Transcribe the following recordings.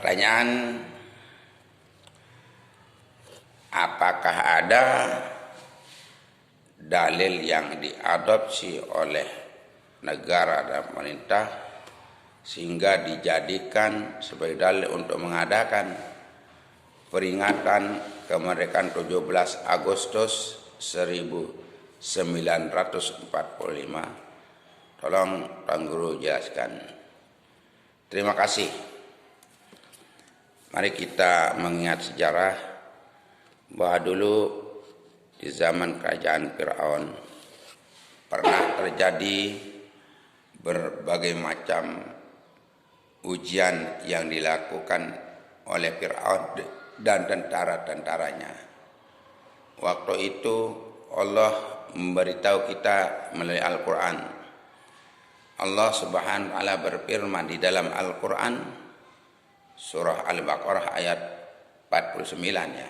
pertanyaan, apakah ada dalil yang diadopsi oleh negara dan pemerintah sehingga dijadikan sebagai dalil untuk mengadakan peringatan kemerdekaan 17 Agustus 1945? Tolong Tuan Guru jelaskan. Terima kasih. Mari kita mengingat sejarah bahwa dulu di zaman kerajaan Fir'aun pernah terjadi berbagai macam ujian yang dilakukan oleh Fir'aun dan tentara-tentaranya. Waktu itu Allah memberitahu kita melalui Al-Quran. Allah Subhanahu wa Ta'ala berfirman di dalam Al-Quran surah Al-Baqarah ayat 49 ya.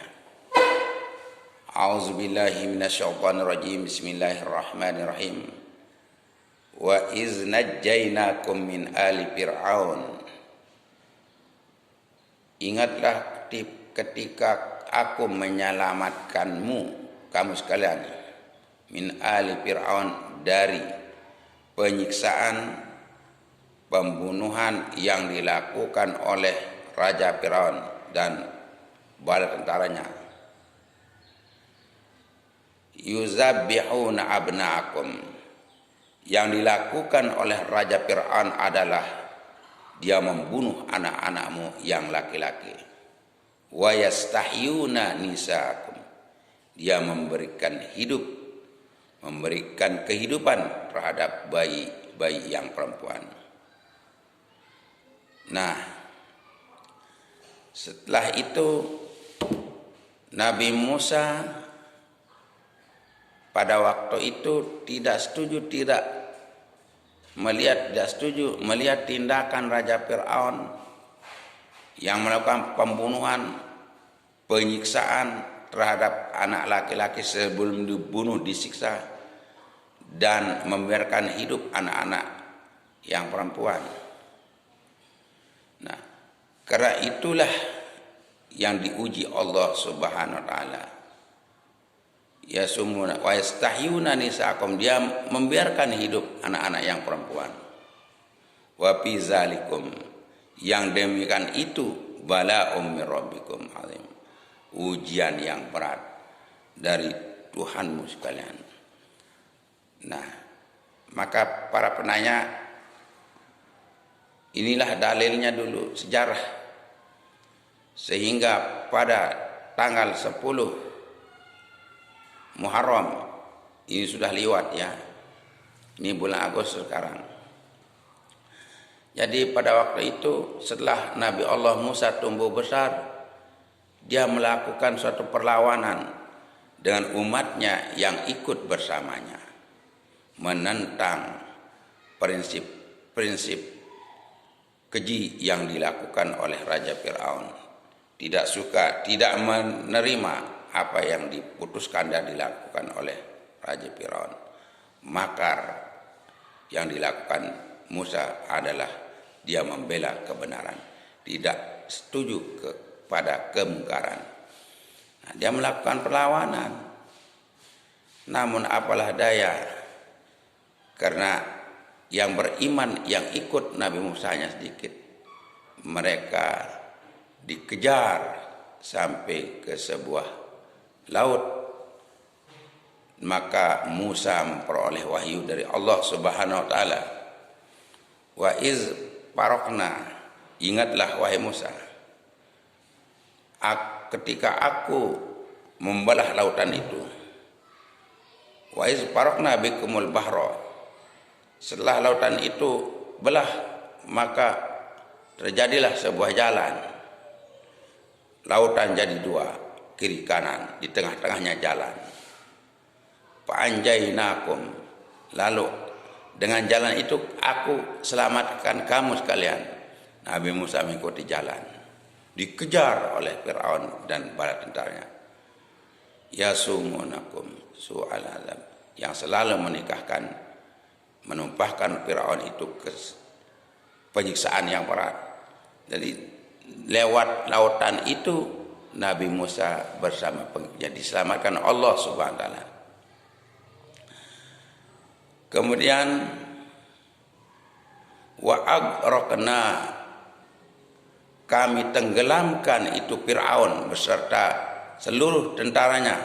A'udzubillahi minasyaitonirrajim. Bismillahirrahmanirrahim. Wa iz najjainakum min ali fir'aun. Ingatlah ketika aku menyelamatkanmu, kamu sekalian, min ali fir'aun, dari penyiksaan, pembunuhan yang dilakukan oleh Raja Fir'aun dan bala tentaranya. Yuzabbihuna abna'akum, yang dilakukan oleh Raja Fir'aun adalah dia membunuh anak-anakmu yang laki-laki. Wa yastahyuna nisaakum, dia memberikan kehidupan terhadap bayi yang perempuan. Nah, setelah itu Nabi Musa pada waktu itu tidak setuju melihat tindakan Raja Fir'aun yang melakukan pembunuhan, penyiksaan terhadap anak laki-laki sebelum dibunuh, disiksa, dan membiarkan hidup anak-anak yang perempuan. Nah, karena itulah yang diuji Allah Subhanahu wa Ta'ala. Yasumuna wa yastahyuna nisaakum, dia membiarkan hidup anak-anak yang perempuan. Wa fi zalikum, yang demikian itu bala'um mir rabbikum azim, ujian yang berat dari Tuhanmu sekalian. Nah, maka para penanya, inilah dalilnya dulu sejarah, sehingga pada tanggal 10 Muharram, ini sudah lewat ya, ini bulan Agustus sekarang. Jadi pada waktu itu setelah Nabi Allah Musa tumbuh besar, dia melakukan suatu perlawanan dengan umatnya yang ikut bersamanya, menentang prinsip-prinsip keji yang dilakukan oleh Raja Fir'aun. Tidak suka, tidak menerima apa yang diputuskan dan dilakukan oleh Raja Fir'aun. Makar yang dilakukan Musa adalah dia membela kebenaran, tidak setuju kepada kemungkaran. Nah, dia melakukan perlawanan. Namun apalah daya, karena yang beriman yang ikut Nabi Musa hanya sedikit. Mereka dikejar sampai ke sebuah laut, maka Musa memperoleh wahyu dari Allah Subhanahu wa Ta'ala. Wa iz parokna, ingatlah wahai Musa, ketika aku membelah lautan itu. Wa iz parokna bikumul bahra, setelah lautan itu belah, maka terjadilah sebuah jalan. Lautan jadi dua, kiri kanan, di tengah-tengahnya jalan. Fa'anjainakum, lalu dengan jalan itu aku selamatkan kamu sekalian. Nabi Musa mengikuti jalan, dikejar oleh Fir'aun dan bala tentaranya. Yasumunakum su'al azab, yang selalu menumpahkan Fir'aun itu ke penyiksaan yang berat. Jadi lewat lautan itu Nabi Musa bersama pengikutnya diselamatkan Allah Subhanahu wa taala. Kemudian wa agraqna, kami tenggelamkan itu Fir'aun beserta seluruh tentaranya.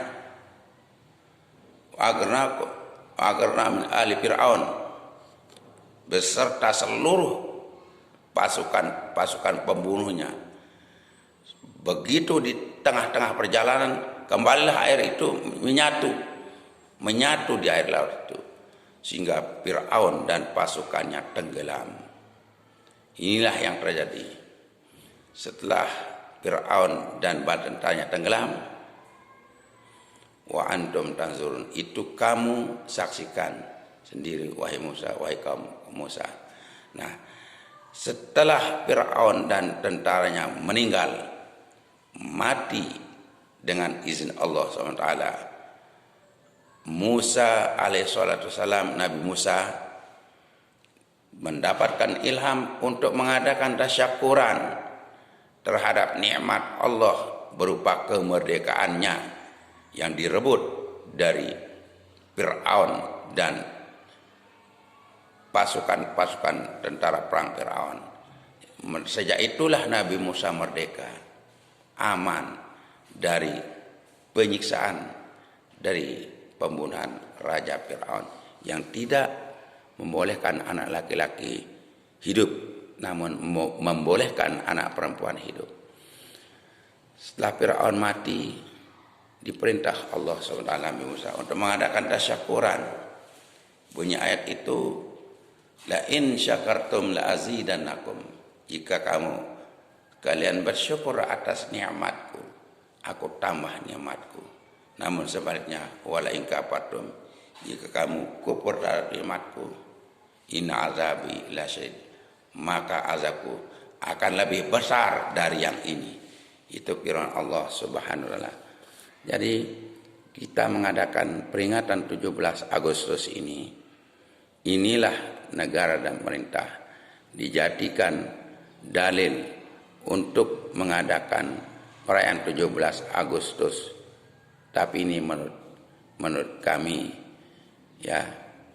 Agraqna min ali Fir'aun beserta seluruh pasukan pembunuhnya. Begitu di tengah-tengah perjalanan, kembalilah air itu menyatu di air laut itu, sehingga Fir'aun dan pasukannya tenggelam. Inilah yang terjadi setelah Fir'aun dan tentaranya tenggelam. Wa antum tanzurun, itu kamu saksikan sendiri wahai Musa, wahai kaum Musa. Nah, setelah Fir'aun dan tentaranya meninggal, mati dengan izin Allah SWT, Musa alaihissalam, Nabi Musa mendapatkan ilham untuk mengadakan tasyakuran terhadap nikmat Allah berupa kemerdekaannya yang direbut dari Fir'aun dan pasukan tentara perang Fir'aun. Sejak itulah Nabi Musa merdeka, aman dari penyiksaan dari pembunuhan Raja Fir'aun yang tidak membolehkan anak laki-laki hidup, namun membolehkan anak perempuan hidup. Setelah Fir'aun mati, diperintah Allah SWT Nabi Musa untuk mengadakan tasyakuran. Bunyi ayat itu, la in syakartum la azidannakum, jika kalian bersyukur atas nikmatku, aku tambah nikmatku. Namun sebaliknya, wala in kafartum, jika kamu kufur terhadap nikmatku, inna azabi lasyadid, maka azabku akan lebih besar dari yang ini. Itu firman Allah Subhanahu wa taala. Jadi kita mengadakan peringatan 17 Agustus ini, inilah negara dan pemerintah dijadikan dalil untuk mengadakan perayaan 17 Agustus. Tapi ini menurut kami, ya,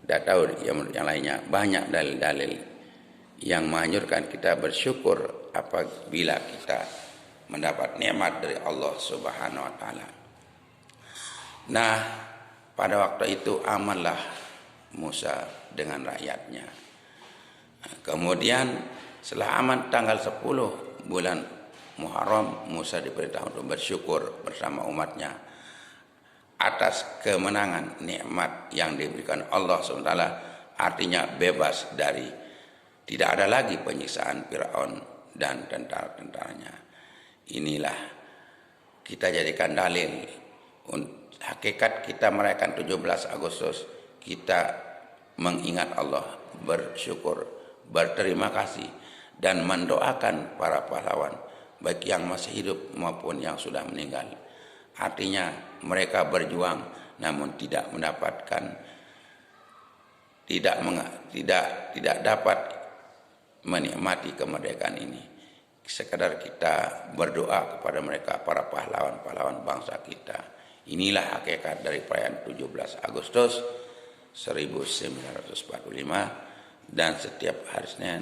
tidak tahu ya, menurut yang lainnya, banyak dalil-dalil yang menganjurkan kita bersyukur apabila kita mendapat nikmat dari Allah Subhanahu wa taala. Nah, pada waktu itu amanlah Musa dengan rakyatnya. Kemudian setelah aman tanggal 10 bulan Muharram, Musa diperintah untuk bersyukur bersama umatnya atas kemenangan nikmat yang diberikan Allah SWT, artinya bebas dari, tidak ada lagi penyiksaan Fir'aun dan tentara-tentaranya. Inilah kita jadikan dalil. Hakikat kita merayakan 17 Agustus, kita mengingat Allah, bersyukur, berterima kasih, dan mendoakan para pahlawan, baik yang masih hidup maupun yang sudah meninggal. Artinya mereka berjuang namun tidak mendapatkan, tidak dapat menikmati kemerdekaan ini. Sekadar kita berdoa kepada mereka, para pahlawan-pahlawan bangsa kita. Inilah hakikat dari perayaan 17 Agustus 1945, dan setiap hari Senin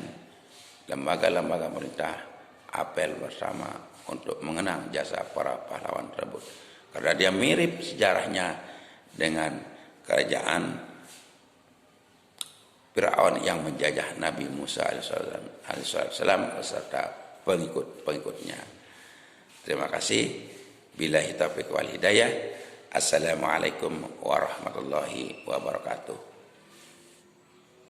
lembaga-lembaga pemerintah apel bersama untuk mengenang jasa para pahlawan tersebut, karena dia mirip sejarahnya dengan kerajaan Fir'aun yang menjajah Nabi Musa alaihissalam beserta pengikutnya. Terima kasih. Billahi taufiq wal hidayah. Assalamualaikum warahmatullahi wabarakatuh.